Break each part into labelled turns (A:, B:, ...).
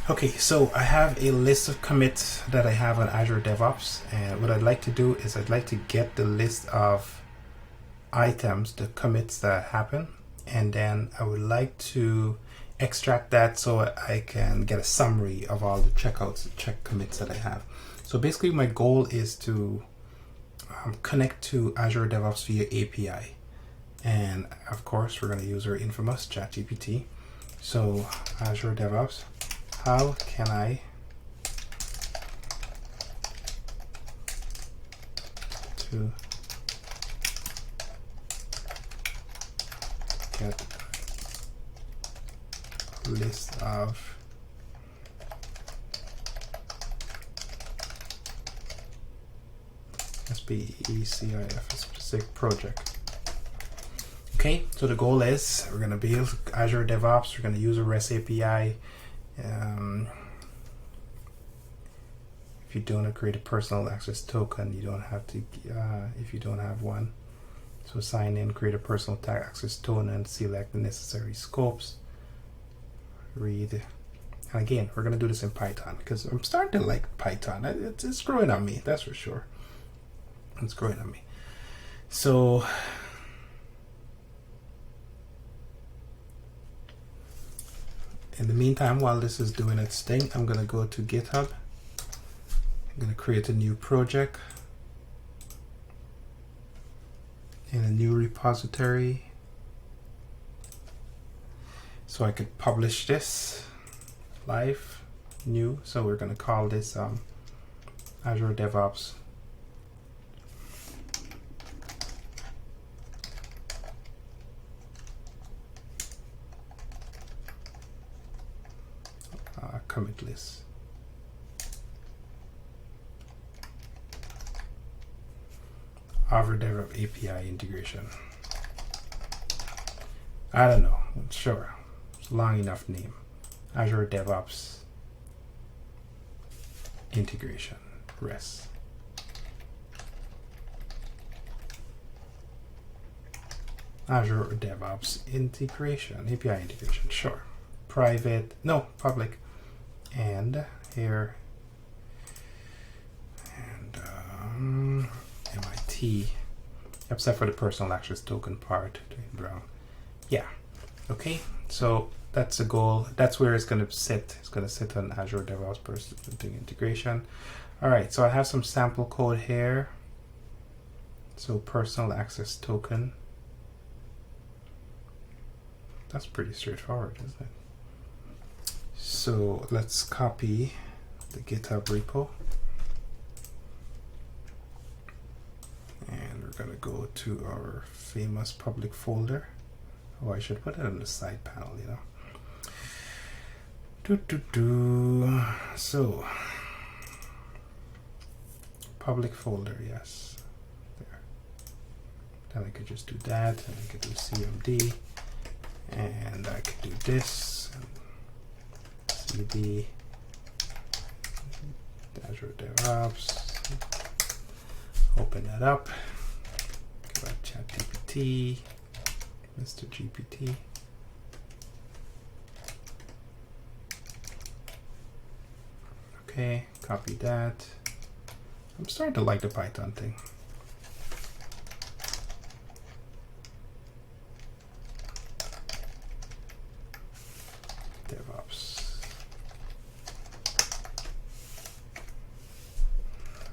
A: Okay, so I have a list of commits that I have on Azure DevOps, and what I'd like to do is I'd like to get the list of items, the commits that happen, and then I would like to extract that so I can get a summary of all the checkouts, check commits that I have. So basically my goal is to connect to Azure DevOps via API. And of course, we're going to use our infamous chatgpt. So Azure DevOps, how can I to get a list of SPECIF, a specific project. Okay, so the goal is we're going to build Azure DevOps, we're going to use a REST API. If you don't create a personal access token, you don't have to, if you don't have one. So sign in, create a personal access token, and select the necessary scopes. Read. And again, we're going to do this in Python because I'm starting to like Python. It's growing on me, that's for sure. It's growing on me. So in the meantime, while this is doing its thing, I'm going to go to GitHub. I'm going to create a new project in a new repository so I could publish this live, new. So we're going to call this Azure DevOps commit list. Azure DevOps API integration. I don't know, sure, it's a long enough name. Azure DevOps integration, REST. Azure DevOps integration, API integration, sure. Private, no, public. And here, and MIT, except for the personal access token part, dwainbrowne. Yeah, okay, so that's the goal. That's where it's going to sit. It's going to sit on Azure DevOps integration. All right, so I have some sample code here. So personal access token. That's pretty straightforward, isn't it? So let's copy the GitHub repo. And we're going to go to our famous public folder. Oh, I should put it on the side panel, you know. So, public folder, yes. There. Then I could just do that, and I could do CMD, and I could do this, CD, Azure DevOps, open that up, go to chatgpt, Mr. GPT. Okay, copy that. I'm starting to like the Python thing. DevOps.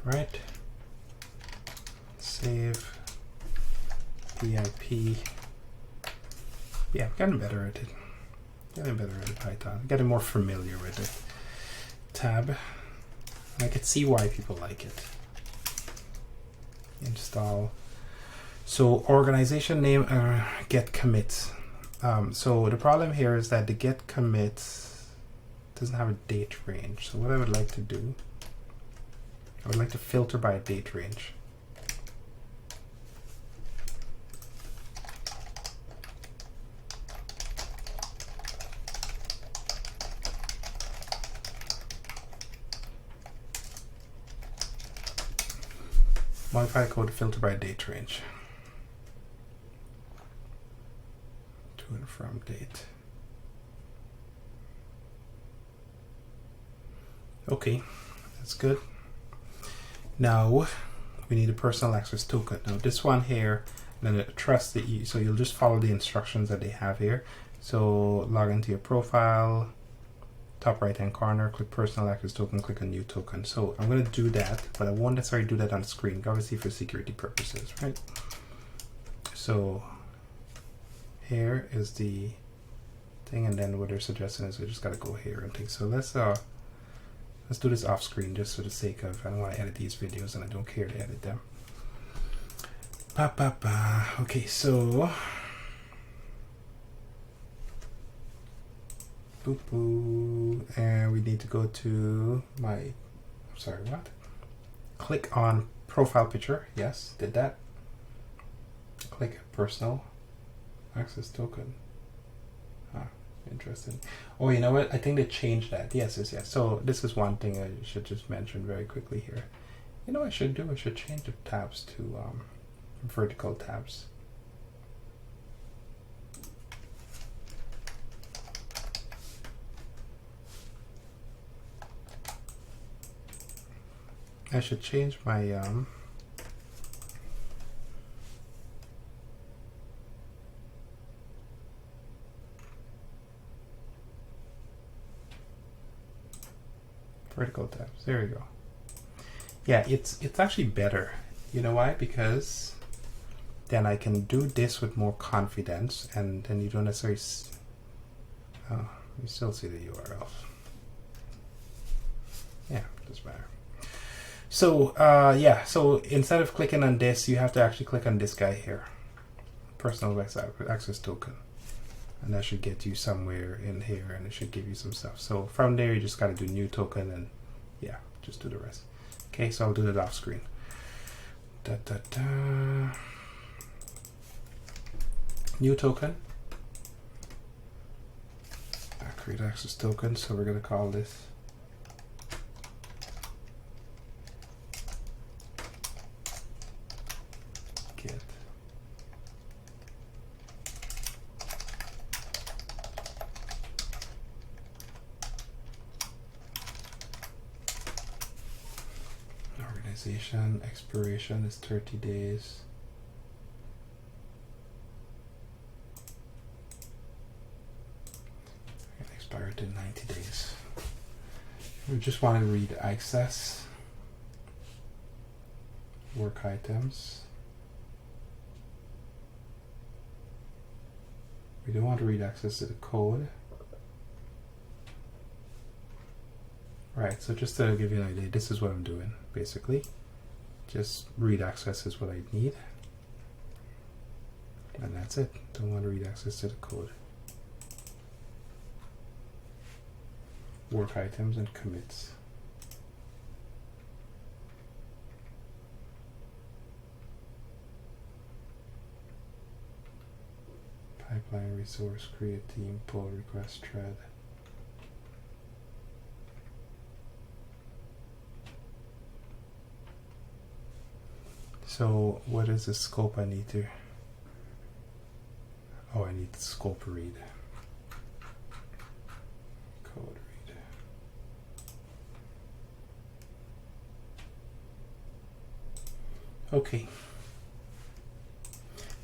A: Right. Save. PIP. Yeah, I'm getting better at it. Getting better at Python. Getting more familiar with it. Tab. I could see why people like it. Install. So organization name, get commits. So the problem here is that the get commits doesn't have a date range. So what I would like to do, I would like to filter by a date range. Modify code filter by date range. To and from date. Okay, that's good. Now we need a personal access token. Now this one here, then trust that you, so you'll just follow the instructions that they have here. So log into your profile, top right hand corner, click personal access token, click on new token. So I'm going to do that, but I won't necessarily do that on the screen, obviously for security purposes, right? So here is the thing, and then what they're suggesting is we just got to go here and think. So let's do this off screen just for the sake of, I don't want to edit these videos and I don't care to edit them. Okay, so boop boo, and we need to go to my, sorry, what? Click on profile picture. Yes, did that. Click personal access token. Interesting. Oh, you know what? I think they changed that. Yes. So this is one thing I should just mention very quickly here. You know what I should do? I should change the tabs to vertical tabs. I should change my vertical tabs. There we go. Yeah, it's actually better. You know why? Because then I can do this with more confidence, and then you don't necessarily you still see the URL. Yeah, doesn't matter. So yeah, so instead of clicking on this, you have to actually click on this guy here, personal access token, and that should get you somewhere in here, and it should give you some stuff. So from there, you just got to do new token, and yeah, just do the rest. Okay, so I'll do that off screen. New token. Create access token. So we're gonna call this get. Organization expiration is 30 days. Expired in 90 days. We just want to read access, work items. We don't want to read access to the code. Right, so just to give you an idea, this is what I'm doing, basically. Just read access is what I need. And that's it. Don't want to read access to the code. Work items and commits. Pipeline resource, create team, pull request thread. So what is the scope I need to? Oh, I need the scope read. Code read. Okay.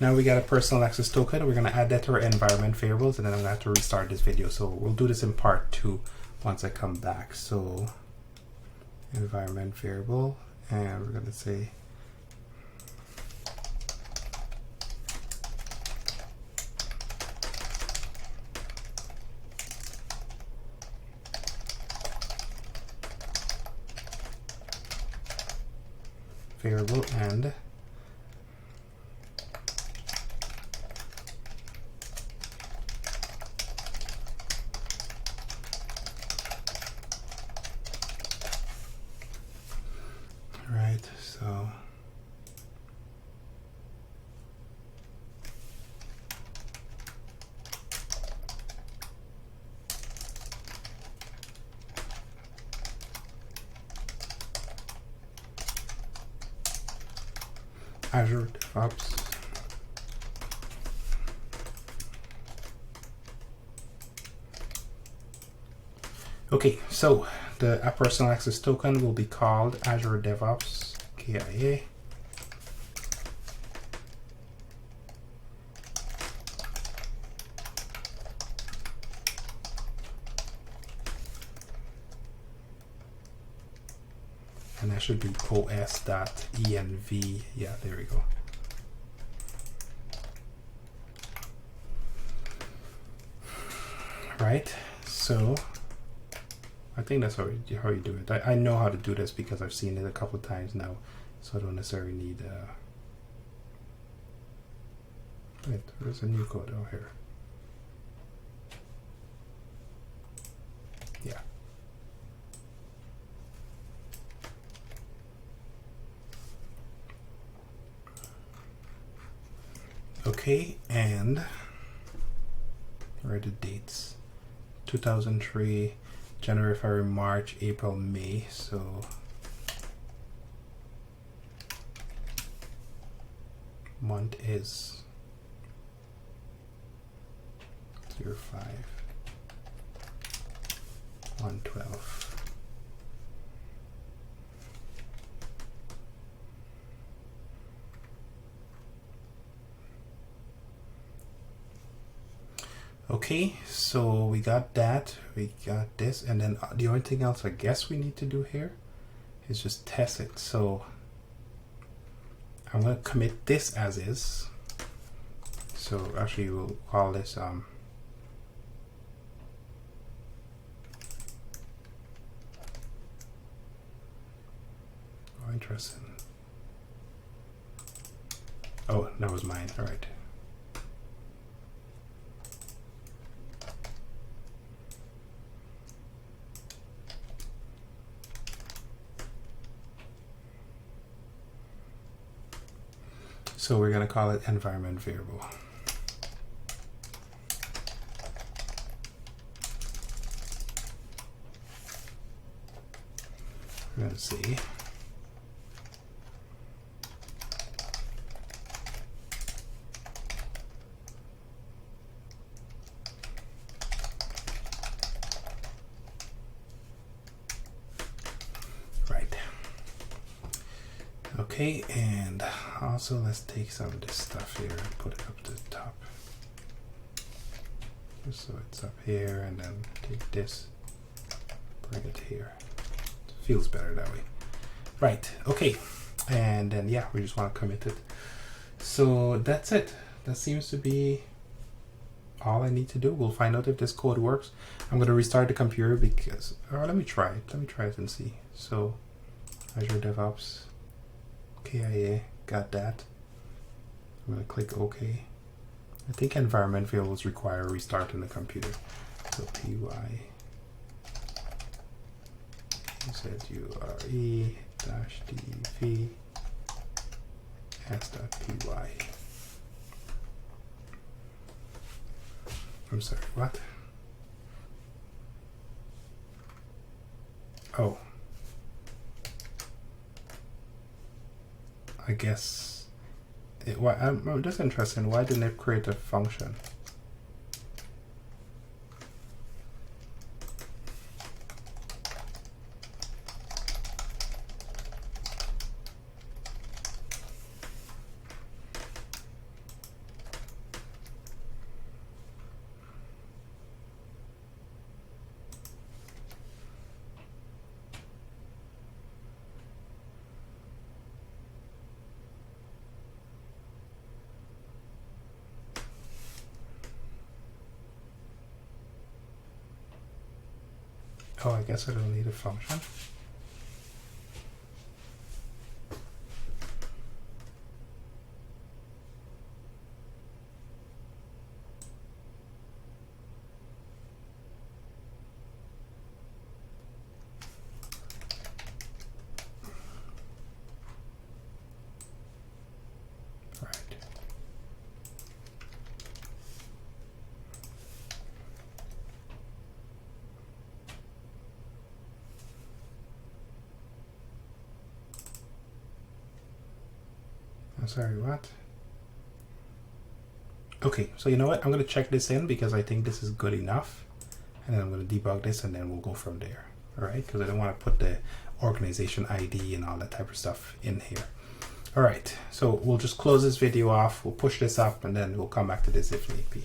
A: Now we got a personal access token. We're going to add that to our environment variables, and then I'm going to have to restart this video. So we'll do this in part 2 once I come back. So environment variable, and we're going to say variable and right, so Azure DevOps. Okay, so the app personal access token will be called Azure DevOps KIA. And that should be os.env. Yeah, there we go. Right, so I think that's how you do it. I know how to do this because I've seen it a couple of times now, so I don't necessarily need wait, there's a new code over here. Yeah. Okay, and where are the dates? 2003, January, February, March, April, May. So month is 05 112. Okay, so we got that, we got this, and then the only thing else I guess we need to do here is just test it. So I'm going to commit this as is. So actually we'll call this oh, interesting. Oh, that was mine. All right. So we're going to call it environment variable. We're going to see. Right. Okay, and also let's take some of this stuff here and put it up to the top. Just so it's up here, and then take this, bring it here. It feels better that way. Right, okay. And then yeah, we just want to commit it. So that's it. That seems to be all I need to do. We'll find out if this code works. I'm going to restart the computer because, let me try it. Let me try it and see. So Azure DevOps KIA, got that. I'm going to click OK. I think environment variables require restarting the computer. So py zure -dv s.py. I'm sorry, what? Oh. I guess I'm just interested in why didn't it create a function? Oh, I guess I don't need a function. Sorry, what? Okay, so you know what? I'm going to check this in because I think this is good enough. And then I'm going to debug this and then we'll go from there. all right? Because I don't want to put the organization ID and all that type of stuff in here. All right, so we'll just close this video off. We'll push this up and then we'll come back to this if need be.